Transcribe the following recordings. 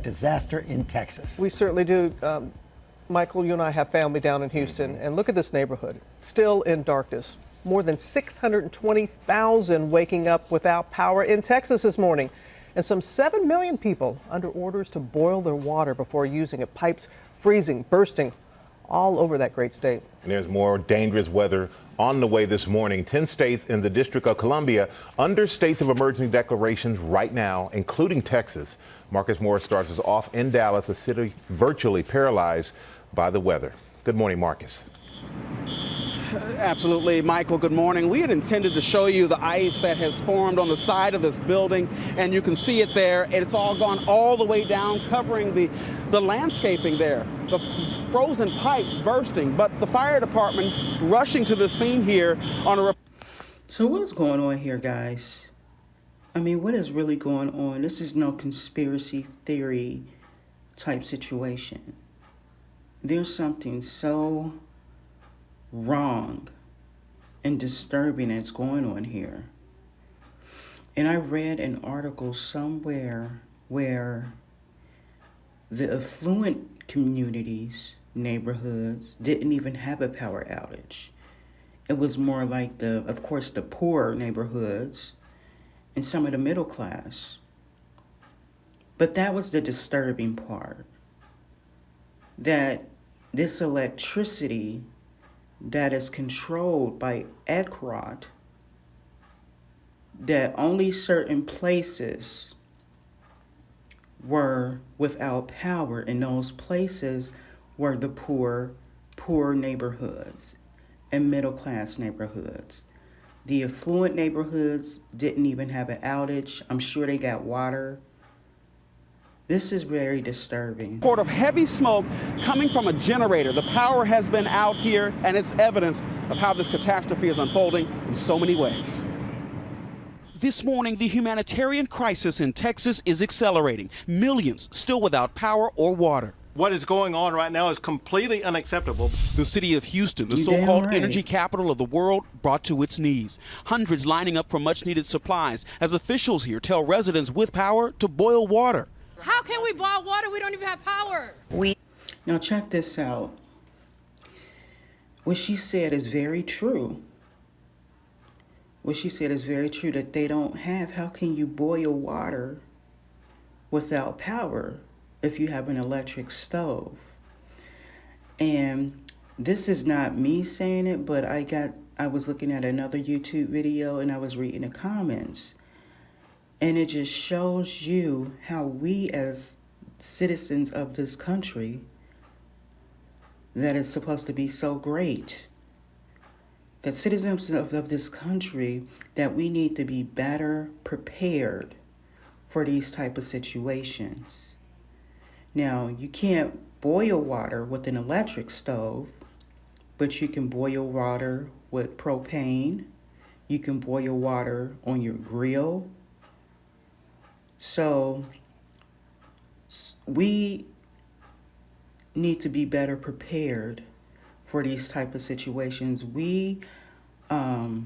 Disaster in Texas. We certainly do. Michael, you and I have family down in Houston, and look at this neighborhood, still in darkness. More than 620,000 waking up without power in Texas this morning, and some 7 million people under orders to boil their water before using it. Pipes freezing, bursting all over that great state. And there's more dangerous weather on the way this morning. 10 states in the District of Columbia under states of emergency declarations right now, including Texas. Marcus Morris starts us off in Dallas, a city virtually paralyzed by the weather. Good morning, Marcus. Absolutely, Michael. Good morning. We had intended to show you the ice that has formed on the side of this building, and you can see it there. It's all gone all the way down, covering the landscaping there. The frozen pipes bursting, but the fire department rushing to the scene here on a... So what's going on here, guys? I mean, what is really going on? This is no conspiracy theory type situation. There's something so wrong and disturbing that's going on here. And I read an article somewhere where the affluent communities, neighborhoods, didn't even have a power outage. It was more like of course, the poor neighborhoods and some of the middle class. But that was the disturbing part. That this electricity that is controlled by ECROT, that only certain places were without power, and those places were the poor neighborhoods and middle class neighborhoods. The affluent neighborhoods didn't even have an outage. I'm sure they got water. This is very disturbing. Report of heavy smoke coming from a generator. The power has been out here, and it's evidence of how this catastrophe is unfolding in so many ways. This morning, the humanitarian crisis in Texas is accelerating. Millions still without power or water. What is going on right now is completely unacceptable. The city of Houston, the so-called energy capital of the world, brought to its knees. Hundreds lining up for much-needed supplies as officials here tell residents with power to boil water. How can we boil water? We don't even have power. Now check this out. What she said is very true. What she said is very true, that they don't have. How can you boil water without power if you have an electric stove? And this is not me saying it, but I was looking at another YouTube video and I was reading the comments. And it just shows you how we as citizens of this country, that is supposed to be so great, that citizens of this country, that we need to be better prepared for these type of situations. Now, you can't boil water with an electric stove, but you can boil water with propane. You can boil water on your grill. So we need to be better prepared for these type of situations. We are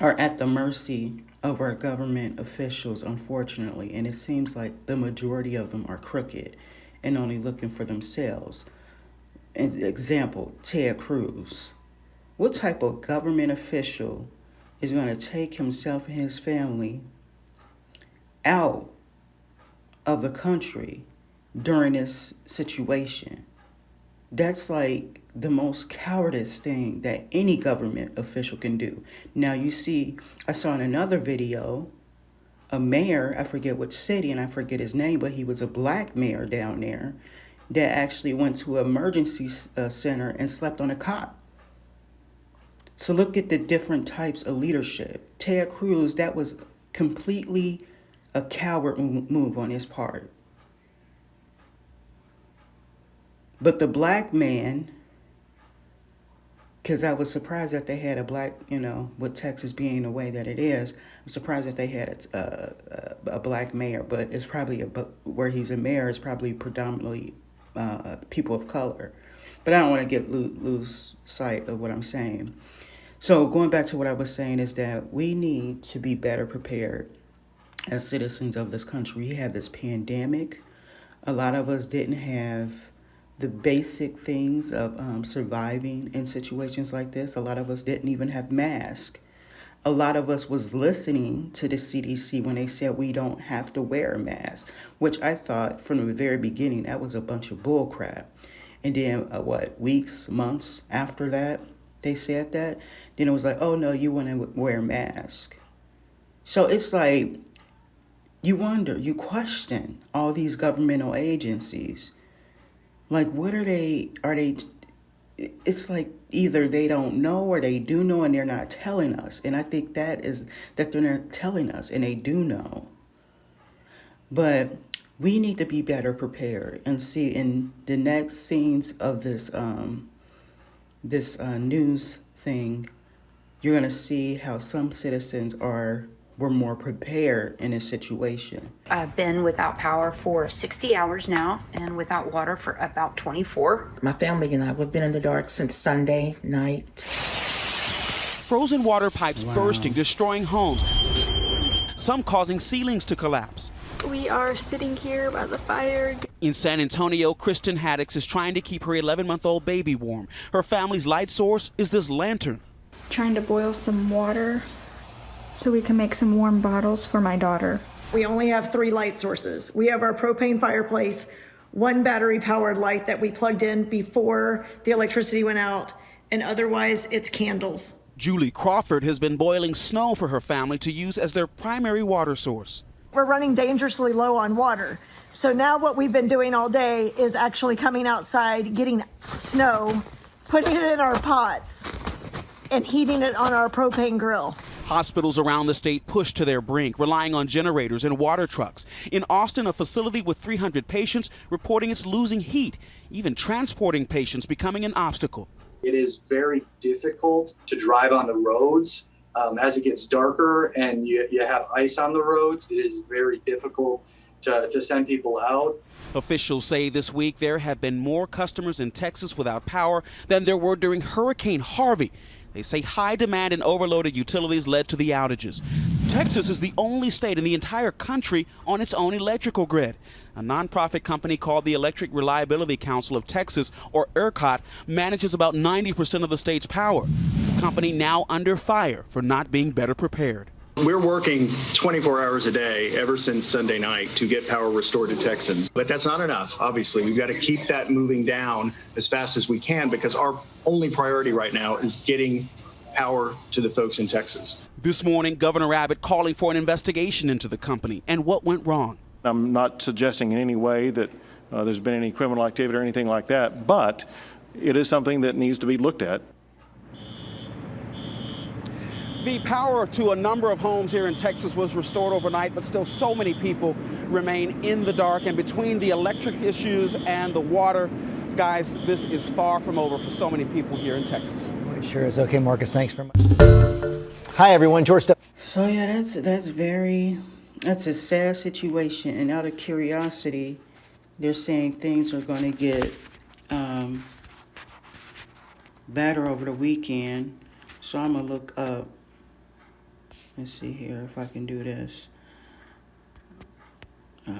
at the mercy of our government officials, unfortunately, and it seems like the majority of them are crooked and only looking for themselves. An example, Ted Cruz. What type of government official is going to take himself and his family out of the country during this situation? That's like the most cowardice thing that any government official can do. Now you see, I saw in another video, a mayor, I forget which city and I forget his name, but he was a black mayor down there that actually went to an emergency center and slept on a cot. So look at the different types of leadership. Ted Cruz, that was completely a coward move on his part. But the black man, because I was surprised that they had a black, with Texas being the way that it is, I'm surprised that they had a black mayor, but it's probably, where he's a mayor, is probably predominantly people of color. But I don't want to lose sight of what I'm saying. So going back to what I was saying is that we need to be better prepared as citizens of this country. We have this pandemic. A lot of us didn't have the basic things of surviving in situations like this. A lot of us didn't even have masks. A lot of us was listening to the CDC when they said we don't have to wear a mask, which I thought from the very beginning that was a bunch of bull crap. And then weeks, months after that, they said that, then it was like, oh no, you want to wear a mask. So it's like, you wonder, you question all these governmental agencies. Like, what are they, it's like either they don't know or they do know and they're not telling us. And I think that they're not telling us and they do know. But we need to be better prepared and see in the next scenes of this news thing, you're going to see how some citizens were more prepared in a situation. I've been without power for 60 hours now and without water for about 24. My family and I, we've been in the dark since Sunday night. Frozen water pipes bursting, destroying homes, some causing ceilings to collapse. We are sitting here by the fire. In San Antonio, Kristen Haddix is trying to keep her 11-month-old baby warm. Her family's light source is this lantern. Trying to boil some water so we can make some warm bottles for my daughter. We only have 3 light sources. We have our propane fireplace, 1 battery-powered light that we plugged in before the electricity went out, and otherwise it's candles. Julie Crawford has been boiling snow for her family to use as their primary water source. We're running dangerously low on water. So now what we've been doing all day is actually coming outside, getting snow, putting it in our pots, and heating it on our propane grill. Hospitals around the state pushed to their brink, relying on generators and water trucks. In Austin, a facility with 300 patients reporting it's losing heat, even transporting patients becoming an obstacle. It is very difficult to drive on the roads. As it gets darker and you have ice on the roads, it is very difficult to send people out. Officials say this week there have been more customers in Texas without power than there were during Hurricane Harvey. They say high demand and overloaded utilities led to the outages. Texas is the only state in the entire country on its own electrical grid. A nonprofit company called the Electric Reliability Council of Texas, or ERCOT, manages about 90% of the state's power. The company now under fire for not being better prepared. We're working 24 hours a day ever since Sunday night to get power restored to Texans. But that's not enough, obviously. We've got to keep that moving down as fast as we can because our only priority right now is getting power to the folks in Texas. This morning, Governor Abbott calling for an investigation into the company and what went wrong. I'm not suggesting in any way that there's been any criminal activity or anything like that, but it is something that needs to be looked at. The power to a number of homes here in Texas was restored overnight, but still so many people remain in the dark. And between the electric issues and the water, guys, this is far from over for so many people here in Texas. It sure is. Okay, Marcus, thanks very much. Hi, everyone. George. So yeah, that's a sad situation. And out of curiosity, they're saying things are going to get better over the weekend. So I'm going to look up. Let's see here if I can do this. Let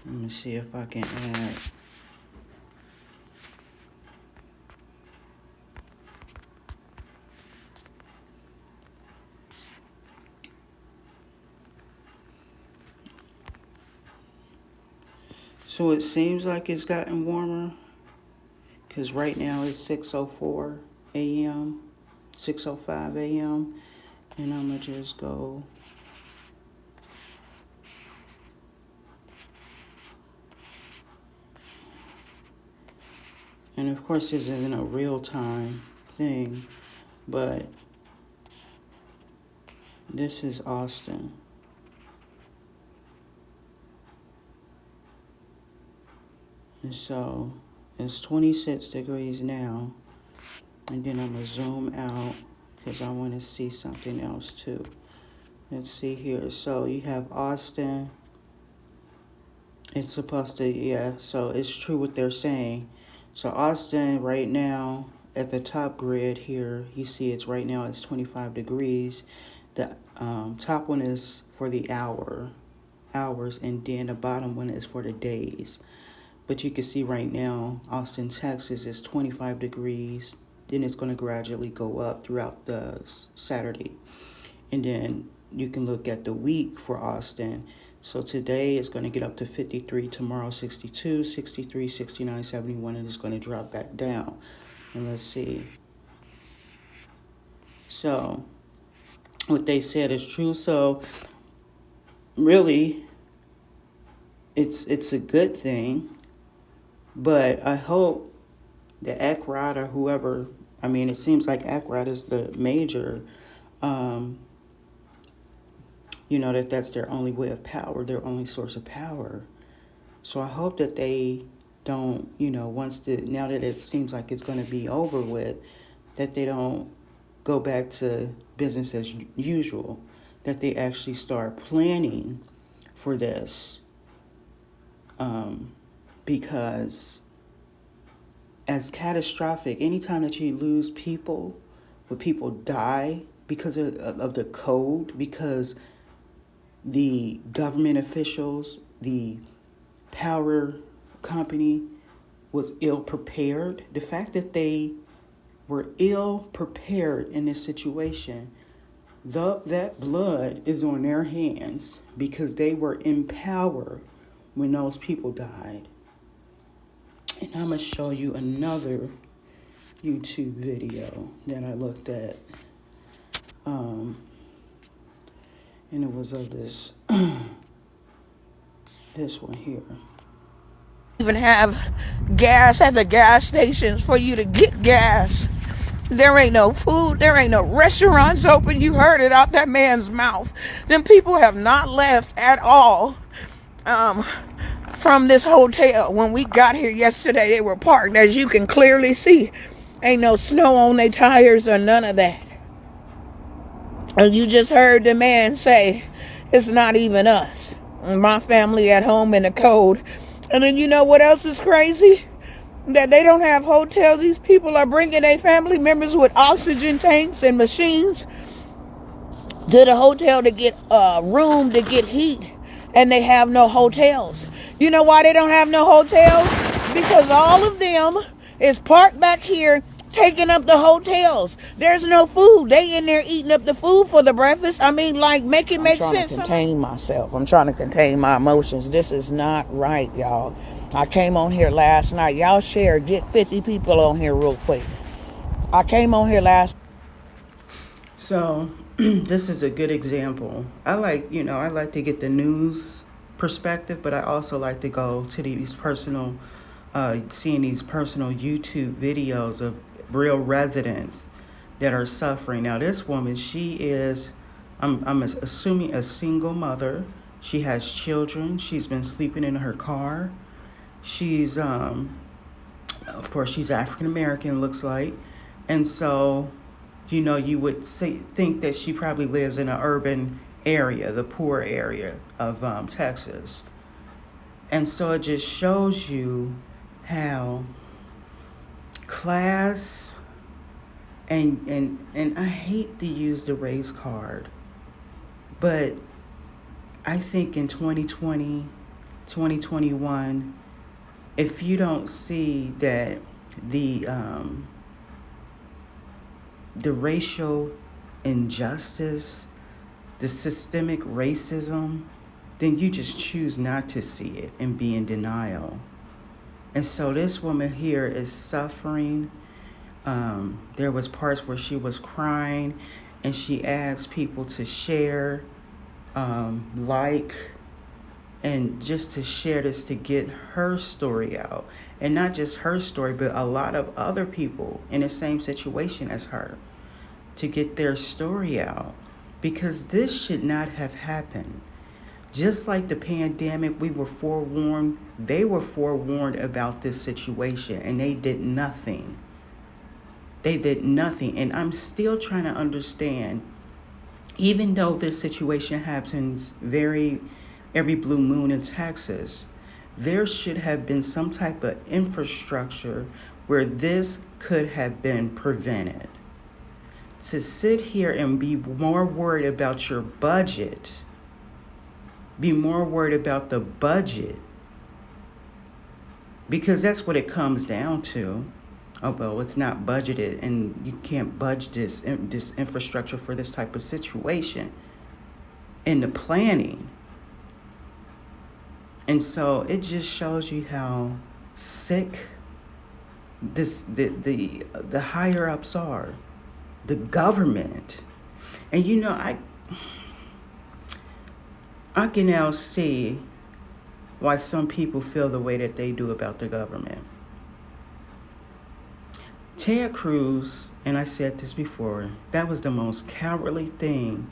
me see if I can add. So it seems like it's gotten warmer because right now it's 6:04 a.m. 6:05 a.m. and I'm gonna just go and of course this isn't a real-time thing, but this is Austin. And so it's 26 degrees now. And then I'm going to zoom out because I want to see something else too. Let's see here. So you have Austin. It's supposed to, yeah, so it's true what they're saying. So Austin right now at the top grid here, you see it's right now it's 25 degrees. The top one is for the hour. hours, and then the bottom one is for the days. But you can see right now, Austin, Texas is 25 degrees. Then it's going to gradually go up throughout the Saturday. And then you can look at the week for Austin. So today it's going to get up to 53, tomorrow 62, 63, 69, 71, and it's going to drop back down. And let's see. So what they said is true. So really, it's a good thing. But I hope the ACRAT or whoever, I mean, it seems like ACRAT is the major, that's their only way of power, their only source of power. So I hope that they don't, now that it seems like it's going to be over with, that they don't go back to business as usual, that they actually start planning for this. Because as catastrophic, anytime that you lose people, when people die because of the code, because the government officials, the power company was ill prepared, the fact that they were ill prepared in this situation, that blood is on their hands because they were in power when those people died. And I'm going to show you another YouTube video that I looked at. And it was of this this one here. Even have gas at the gas stations for you to get gas. There ain't no food. There ain't no restaurants open. You heard it out that man's mouth. Them people have not left at all. From this hotel. When we got here yesterday, they were parked, as you can clearly see. Ain't no snow on their tires or none of that. And you just heard the man say, it's not even us. My family at home in the cold. And then you know what else is crazy? That they don't have hotels. These people are bringing their family members with oxygen tanks and machines to the hotel to get room to get heat. And they have no hotels. You know why they don't have no hotels? Because all of them is parked back here taking up the hotels. There's no food. They in there eating up the food for the breakfast. I mean, like, make it make sense. I'm trying to contain myself. I'm trying to contain my emotions. This is not right, y'all. I came on here last night. Y'all share. Get 50 people on here real quick. I came on here last. So this is a good example. I like to get the news perspective, but I also like to go to these personal, seeing these personal YouTube videos of real residents that are suffering. Now, this woman, she is, I'm assuming, a single mother. She has children. She's been sleeping in her car. She's, of course, she's African American, looks like. And so, you would think that she probably lives in an urban area, the poor area of Texas. And so it just shows you how class and I hate to use the race card, but I think in 2020, 2021, if you don't see that the racial injustice, the systemic racism, then you just choose not to see it and be in denial. And so this woman here is suffering. There was parts where she was crying, and she asked people to share, and just to share this to get her story out. And not just her story, but a lot of other people in the same situation as her, to get their story out. Because this should not have happened. Just like the pandemic, we were forewarned. They were forewarned about this situation, and they did nothing. They did nothing. And I'm still trying to understand, even though this situation happens every blue moon in Texas, there should have been some type of infrastructure where this could have been prevented. To sit here and be more worried about your budget be more worried about the budget, because that's what it comes down to. Oh, well, it's not budgeted, and you can't budget this infrastructure for this type of situation, and the planning. And so it just shows you how sick the higher ups are, the government. And you know, I can now see why some people feel the way that they do about the government. Ted Cruz, and I said this before, that was the most cowardly thing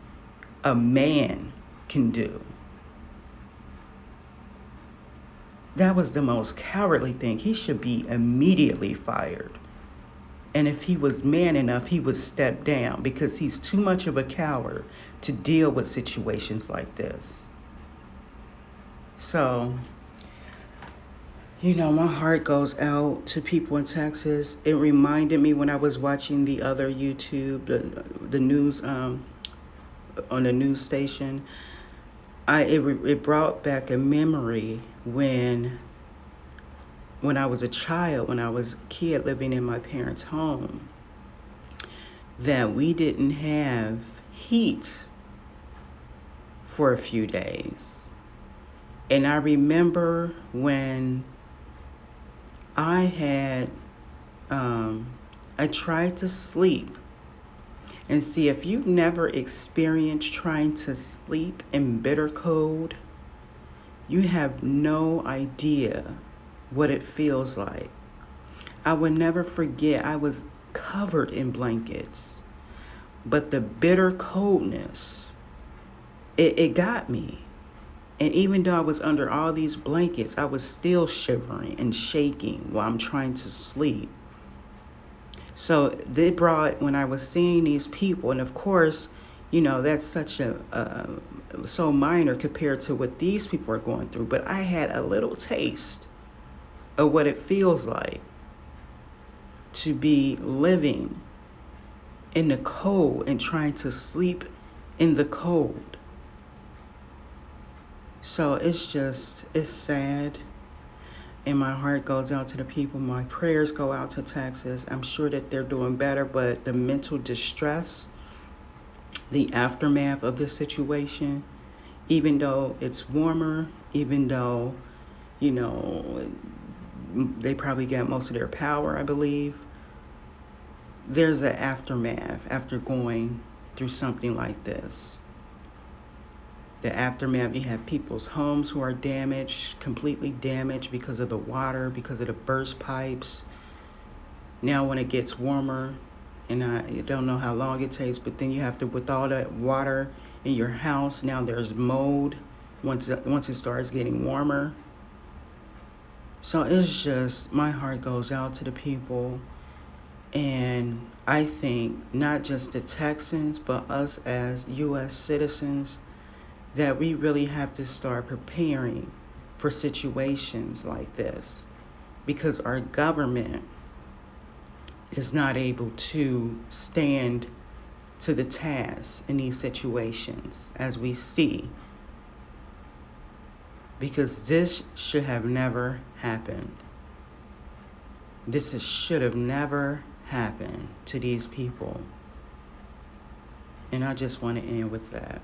a man can do. That was the most cowardly thing. He should be immediately fired. And if he was man enough, he would step down, because he's too much of a coward to deal with situations like this. So, you know, my heart goes out to people in Texas. It reminded me when I was watching the other YouTube, the news, on the news station, it brought back a memory when I was a child, when I was a kid living in my parents' home, that we didn't have heat for a few days. And I remember when I tried to sleep. And see, if you've never experienced trying to sleep in bitter cold, you have no idea what it feels like. I will never forget, I was covered in blankets, but the bitter coldness, it got me. And even though I was under all these blankets, I was still shivering and shaking while I'm trying to sleep. So they brought, when I was seeing these people, and of course, you know, that's such so minor compared to what these people are going through, but I had a little taste of what it feels like to be living in the cold and trying to sleep in the cold. So it's sad. And my heart goes out to the people. My prayers go out to Texas. I'm sure that they're doing better, but the mental distress, the aftermath of this situation, even though it's warmer, even though, you know, they probably get most of their power, I believe, there's an aftermath after going through something like this. The aftermath, you have people's homes who are damaged, completely damaged because of the water, because of the burst pipes. Now when it gets warmer, and I don't know how long it takes, but then you have to, with all that water in your house, now there's mold once it starts getting warmer. So it's just, my heart goes out to the people. And I think not just the Texans, but us as U.S. citizens, that we really have to start preparing for situations like this, because our government is not able to stand to the task in these situations, as we see, because this should have never happened. This should have never happened to these people. And I just want to end with that.